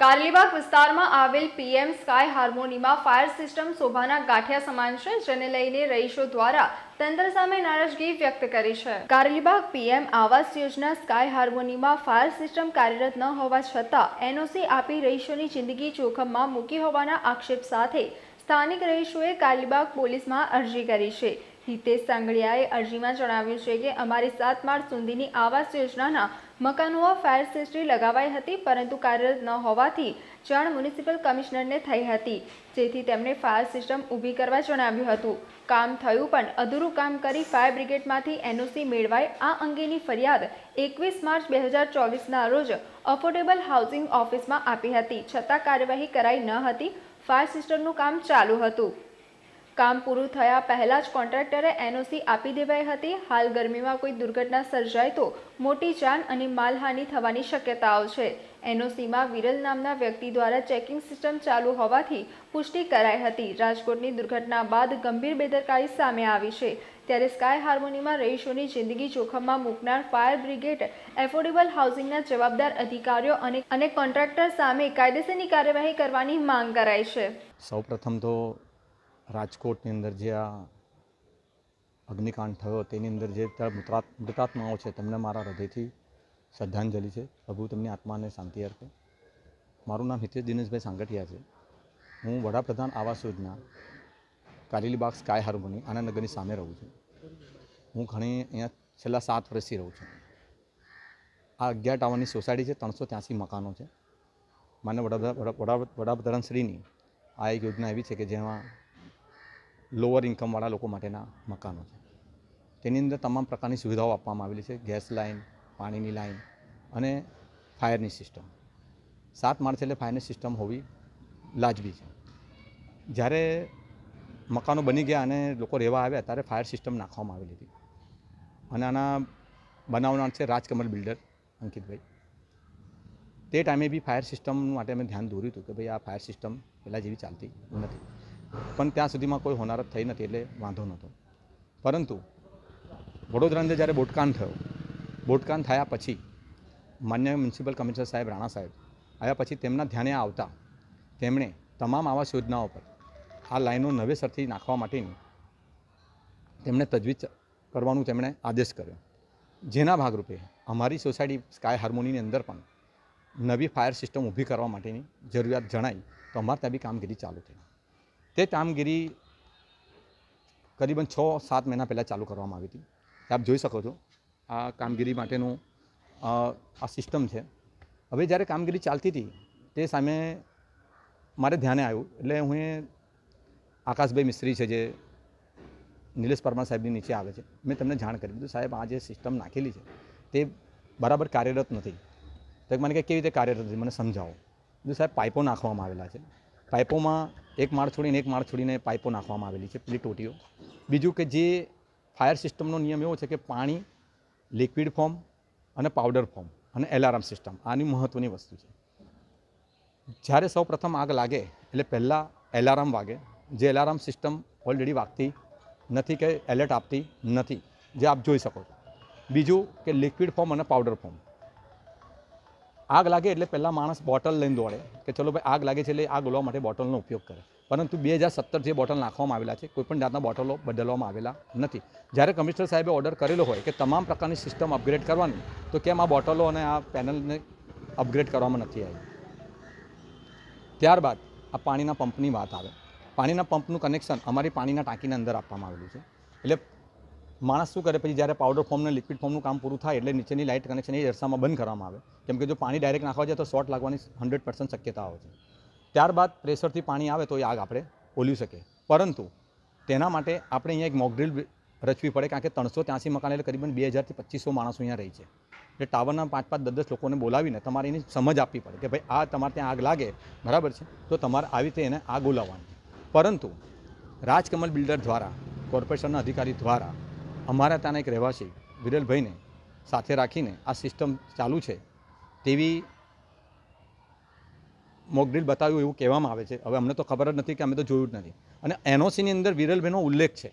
કારેલીબાગ વિસ્તારમાં આવેલ PM sky હાર્મોનીમાં fire system શોભાના ગાંઠિયા સમાન છે, જેને લઈને રહીશો દ્વારા તંત્ર સામે નારાજગી વ્યક્ત કરી છે। Karelibaug PM Awas Yojana sky હાર્મોનીમાં fire system કાર્યરત ન હોવા છતાં એનઓસી આપી રહીશોની જિંદગી જોખમમાં મૂકી હોવાના આક્ષેપ સાથે સ્થાનિક રહીશોએ કારેલીબાગ પોલીસમાં અરજી કરી છે। હિતેશ સાંગળિયાએ અરજીમાં જણાવ્યું છે કે અમારી 7 માર્ચ સુધીની આવાસ યોજનાના મકાનોમાં ફાયર સેફ્ટી લગાવાઈ હતી, પરંતુ કાર્યરત ન હોવાથી જાણ મ્યુનિસિપલ કમિશનરને થઈ હતી, જેથી તેમણે ફાયર સિસ્ટમ ઊભી કરવા જણાવ્યું હતું। કામ થયું પણ અધૂરું કામ કરી ફાયર બ્રિગેડમાંથી એનઓસી મેળવાય આ અંગેની ફરિયાદ 21 માર્ચ 2024ના રોજ અફોર્ડેબલ હાઉસિંગ ઓફિસમાં આપી હતી, છતાં કાર્યવાહી કરાઈ ન હતી। ફાયર સિસ્ટમનું કામ ચાલુ હતું। કામ પૂરું થયા પહેલા જ કોન્ટ્રાક્ટરે એનઓસી આપી દેવાઈ હતી। હાલ ગરમીમાં કોઈ દુર્ઘટના સર્જાય તો મોટી જાન અને માલહાનિ થવાની શક્યતાઓ છે। એનઓસીમાં વિરલ નામના વ્યક્તિ દ્વારા ચેકિંગ સિસ્ટમ ચાલુ હોવાથી પુષ્ટિ કરાઈ હતી। રાજકોટની દુર્ઘટના બાદ ગંભીર બેદરકારી સામે આવી છે, ત્યારે સ્કાય હાર્મોનીમાં રહીશોની જિંદગી જોખમમાં મૂકનાર ફાયર બ્રિગેડ, એફોર્ડેબલ હાઉસિંગના જવાબદાર અધિકારીઓ અને કોન્ટ્રાક્ટર સામે કાયદેસરની કાર્યવાહી કરવાની માંગ કરાઈ છે। સૌપ્રથમ તો રાજકોટની અંદર જે આ અગ્નિકાંડ થયો તેની અંદર જે મૃતાત્માઓ છે તેમને મારા હૃદયથી શ્રદ્ધાંજલિ છે। પ્રભુ તેમની આત્માને શાંતિ આપે। મારું નામ હિતેશ દિનેશભાઈ સાંગઠિયા છે। હું વડાપ્રધાન આવાસ યોજના કારેલીબાગ સ્કાય હાર્મોની આનંદનગરની સામે રહું છું। હું અહીંયા છેલ્લા 7 વર્ષથી રહું છું। આ 11 ટાવરની સોસાયટી છે, 383 મકાનો છે। માનનીય વડાપ્રધાન શ્રીની આ એક યોજના એવી છે કે જેમાં લોઅર ઇન્કમવાળા લોકો માટેના મકાનો છે। તેની અંદર તમામ પ્રકારની સુવિધાઓ આપવામાં આવેલી છે, ગેસ લાઇન, પાણીની લાઇન અને ફાયરની સિસ્ટમ। 7 માળ એટલે ફાયરની સિસ્ટમ હોવી લાજમી છે। જ્યારે મકાનો બની ગયા અને લોકો રહેવા આવ્યા ત્યારે ફાયર સિસ્ટમ નાખવામાં આવેલી હતી અને આના બનાવનાર છે રાજકમલ બિલ્ડર અંકિતભાઈ। તે ટાઈમે બી ફાયર સિસ્ટમ માટે અમે ધ્યાન દોર્યું હતું કે ભાઈ આ ફાયર સિસ્ટમ પહેલાં જેવી ચાલતી નથી, પણ ત્યાં સુધીમાં કોઈ હોનારત થઈ નથી એટલે વાંધો નહોતો। પરંતુ વડોદરા અંદર જ્યારે બોટકાંડ થયો, બોટકાંડ થયા પછી માન્ય મ્યુનિસિપલ કમિશનર સાહેબ રાણા સાહેબ આવ્યા પછી તેમના ધ્યાને આવતા તેમણે તમામ આવાસ યોજનાઓ પર આ લાઈનો નવેસરથી નાખવા માટેની તેમણે તજવીજ કરવાનું તેમણે આદેશ કર્યો, જેના ભાગરૂપે અમારી સોસાયટી સ્કાય હાર્મોનીની અંદર પણ નવી ફાયર સિસ્ટમ ઊભી કરવા માટેની જરૂરિયાત જણાઈ તો અમારે ત્યાં બી કામગીરી ચાલુ થઈ। તે કામગીરી કરીબન 6-7 મહિના પહેલાં ચાલુ કરવામાં આવી હતી। આપ જોઈ શકો છો આ કામગીરી માટેનું આ સિસ્ટમ છે। હવે જ્યારે કામગીરી ચાલતી હતી તે સામે મારે ધ્યાને આવ્યું, એટલે હું આકાશભાઈ મિસ્ત્રી છે જે નિલેશ પરમાર સાહેબની નીચે આવે છે, મેં તમને જાણ કરી દીધું, સાહેબ આ જે સિસ્ટમ નાખેલી છે તે બરાબર કાર્યરત નથી। તો મને કેવી રીતે કાર્યરત નથી મને સમજાવો। બીજું સાહેબ પાઇપો નાખવામાં આવેલા છે, પાઇપોમાં એક માળ છોડીને પાઇપો નાખવામાં આવેલી છે, પેલી ટોટીઓ। બીજું કે જે ફાયર સિસ્ટમનો નિયમ એવો છે કે પાણી, લિક્વિડ ફોર્મ અને પાવડર ફોર્મ અને એલાર્મ સિસ્ટમ આની મહત્ત્વની વસ્તુ છે। જ્યારે સૌ પ્રથમ આગ લાગે એટલે પહેલાં એલાર્મ વાગે, જે એલાર્મ સિસ્ટમ ઓલરેડી વાગતી નથી કે એલર્ટ આપતી નથી, જે આપ જોઈ શકો છો। બીજું કે લિક્વિડ ફોર્મ અને પાવડર ફોર્મ, આગ લાગે એટલે પહેલાં માણસ બોટલ લઈને દોડે કે ચલો ભાઈ આગ લાગે છે એટલે આગ ઓલવા માટે બોટલનો ઉપયોગ કરે, પરંતુ 2017 જે બોટલ નાખવામાં આવેલા છે કોઈપણ જાતના બોટલો બદલવામાં આવેલા નથી। જ્યારે કમિશનર સાહેબે ઓર્ડર કરેલો હોય કે તમામ પ્રકારની સિસ્ટમ અપગ્રેડ કરવાની, તો કેમ આ બોટલો અને આ પેનલને અપગ્રેડ કરવામાં નથી આવી? ત્યારબાદ આ પાણીના પંપની વાત આવે। પાણીના પંપનું કનેક્શન અમારી પાણીના ટાંકીના અંદર આપવામાં આવેલું છે, એટલે માણસ શું કરે પછી જ્યારે પાવડર ફોર્મ અને લિક્વિડ ફોર્મનું કામ પૂરું થાય એટલે નીચેની લાઇટ કનેક્શન એ અરસામાં બંધ કરવામાં આવે, કેમ કે જો પાણી ડાયરેક્ટ નાખવા જાય તો શોર્ટ લાગવાની 100% શક્યતાઓ છે। ત્યારબાદ પ્રેશરથી પાણી આવે તો એ આગ આપણે ઓલવી શકીએ, પરંતુ તેના માટે આપણે અહીંયા એક મોકડ્રીલ રચવી પડે, કારણ કે 383 મકાન એટલે કરીબન 2000 થી 2500 માણસો અહીંયા રહી છે। એટલે ટાવરના 5-5, 10-10 લોકોને બોલાવીને તમારે એની સમજ આપવી પડે કે ભાઈ આ તમારે ત્યાં આગ લાગે બરાબર છે તો તમારે આવી રીતે એને આગ ઓલાવવાની। પરંતુ રાજકમલ બિલ્ડર દ્વારા, કોર્પોરેશનના અધિકારી દ્વારા અમારા ત્યાંના એક રહેવાસી વિરલભાઈને સાથે રાખીને આ સિસ્ટમ ચાલુ છે તેવી મોકડ્રીલ બતાવ્યું એવું કહેવામાં આવે છે। હવે અમને તો ખબર જ નથી કે અમે તો જોયું જ નથી, અને એનઓસીની અંદર વિરલભાઈનો ઉલ્લેખ છે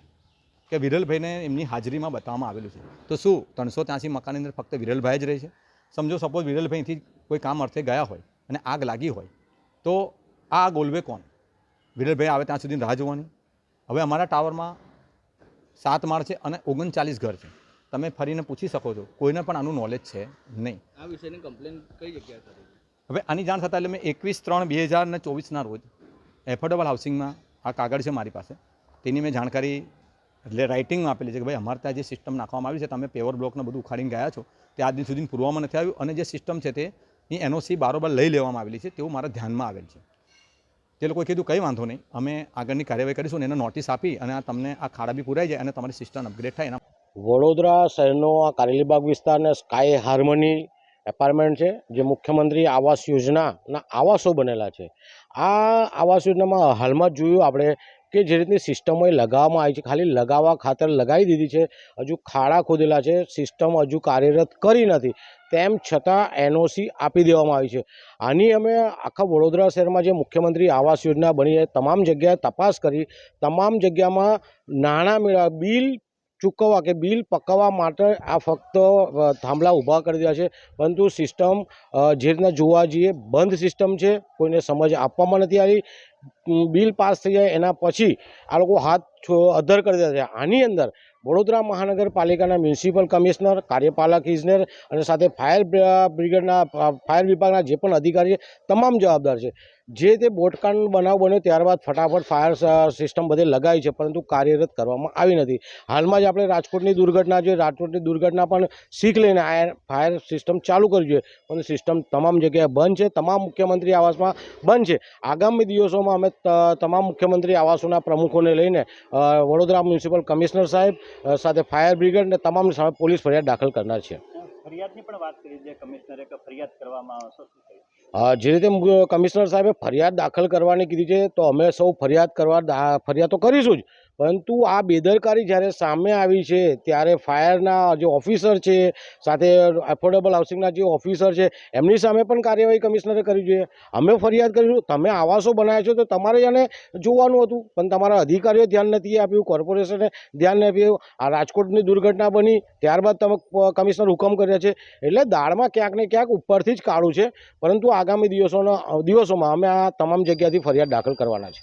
કે વિરલભાઈને એમની હાજરીમાં બતાવવામાં આવેલું છે। તો શું 383 મકાનની અંદર ફક્ત વિરલભાઈ જ રહે છે? સમજો સપોઝ વિરલભાઈથી કોઈ કામ અર્થે ગયા હોય અને આગ લાગી હોય તો આ ગોલવે કોણ? વિરલભાઈ આવે ત્યાં સુધી રાહ જોવાની. હવે અમારા ટાવરમાં 7 માળ છે અને 39 ઘર છે. તમે ફરીને પૂછી શકો છો, કોઈને પણ આનું નોલેજ છે નહીં. આ વિષયની કમ્પ્લેન કઈ જગ્યાએ કરી? હવે આની જાણ થતાં એટલે મેં 21/3/2024ના રોજ એફોર્ડેબલ હાઉસિંગમાં આ કાગળ છે મારી પાસે, તેની મેં જાણકારી એટલે રાઇટિંગમાં આપેલી છે કે ભાઈ અમારે ત્યાં જે સિસ્ટમ નાખવામાં આવી છે, તમે પેવર બ્લોકને બધું ઉખાડીને ગયા છો, તે આજ દિન સુધી પૂરવામાં નથી આવ્યું અને જે સિસ્ટમ છે તેની એનઓસી બારોબાર લઈ લેવામાં આવેલી છે તેવું મારા ધ્યાનમાં આવેલ છે. તે લોકોએ કીધું કંઈ વાંધો નહીં, અમે આગળની કાર્યવાહી કરીશું અને એને નોટિસ આપી અને આ તમને આ ખાડા બી પુરાઈ જાય અને તમારી સિસ્ટમ અપગ્રેડ થાય. એના વડોદરા શહેરનો આ કારેલીબાગ વિસ્તારને સ્કાય હાર્મની એપાર્ટમેન્ટ છે, જે મુખ્યમંત્રી આવાસ યોજનાના આવાસો બનેલા છે. આ આવાસ યોજનામાં હાલમાં જ જોયું આપણે કે જે રીતની સિસ્ટમો એ લગાવવામાં આવી છે, ખાલી લગાવવા ખાતર લગાવી દીધી છે, હજુ ખાડા ખોદેલા છે, સિસ્ટમ હજુ કાર્યરત કરી નથી, તેમ છતાં એનઓસી આપી દેવામાં આવી છે. આની અમે આખા વડોદરા શહેરમાં જે મુખ્યમંત્રી આવાસ યોજના બની છે તમામ જગ્યાએ તપાસ કરી, તમામ જગ્યામાં નાણાં મેળવ્યા, બિલ ચૂકવવા કે બિલ પકવવા માટે આ ફક્ત થાંભલા ઊભા કરી દીધા છે, પરંતુ સિસ્ટમ જે રીતના જોવા જઈએ બંધ સિસ્ટમ છે, કોઈને સમજ આપવામાં નથી આવી. બિલ પાસ થઈ જાય એના પછી આ લોકો હાથ અધ્ધર કરી દીધા છે. આની અંદર વડોદરા મહાનગરપાલિકાના મ્યુનિસિપલ કમિશનર, કાર્યપાલક ઇજનેર અને સાથે ફાયર બ્રિગેડના ફાયર વિભાગના જે પણ અધિકારી છે તમામ જવાબદાર છે. જે તે બોટકાંડ બનાવ બન્યો ત્યારબાદ ફટાફટ ફાયર સિસ્ટમ બધે લગાવી છે, પરંતુ કાર્યરત કરવામાં આવી નથી. હાલમાં જ આપણે રાજકોટની દુર્ઘટના જોઈએ, રાજકોટની દુર્ઘટના પણ શીખ લઈને આ ફાયર સિસ્ટમ ચાલુ કરવી જોઈએ, પરંતુ સિસ્ટમ તમામ જગ્યાએ બંધ છે, તમામ મુખ્યમંત્રી આવાસમાં બંધ છે. આગામી દિવસોમાં અમે તમામ મુખ્યમંત્રી આવાસોના પ્રમુખોને લઈને વડોદરા મ્યુનિસિપલ કમિશનર સાહેબ સાથે ફાયર બ્રિગેડ અને તમામની સામે પોલીસ ફરિયાદ દાખલ કરનાર છે. ફરિયાદની પણ વાત કરી છે કમિશનરે કે ફરિયાદ કરવામાં આવશે, શું થયું? જે રીતે કમિશનર સાહેબે ફરિયાદ દાખલ કરવાની કીધી છે, તો અમે સૌ ફરિયાદ તો કરીશું જ, પરંતુ આ બેદરકારી જ્યારે સામે આવી છે ત્યારે ફાયરના જે ઓફિસર છે, સાથે એફોર્ડેબલ હાઉસિંગના જે ઓફિસર છે, એમની સામે પણ કાર્યવાહી કમિશનરે કરવી જોઈએ. અમે ફરિયાદ કરીશું, તમે આવાસો બનાવ્યા છો તો તમારે એને જોવાનું હતું, પણ તમારા અધિકારીઓ ધ્યાન નથી આપ્યું, કોર્પોરેશને ધ્યાન નથી આપ્યું. આ રાજકોટની દુર્ઘટના બની ત્યારબાદ તમે કમિશનર હુકમ કર્યા છે, એટલે દાળમાં ક્યાંક ને ક્યાંક ઉપરથી જ કાળું છે. પરંતુ આગામી દિવસોમાં અમે આ તમામ જગ્યાથી ફરિયાદ દાખલ કરવાના છે.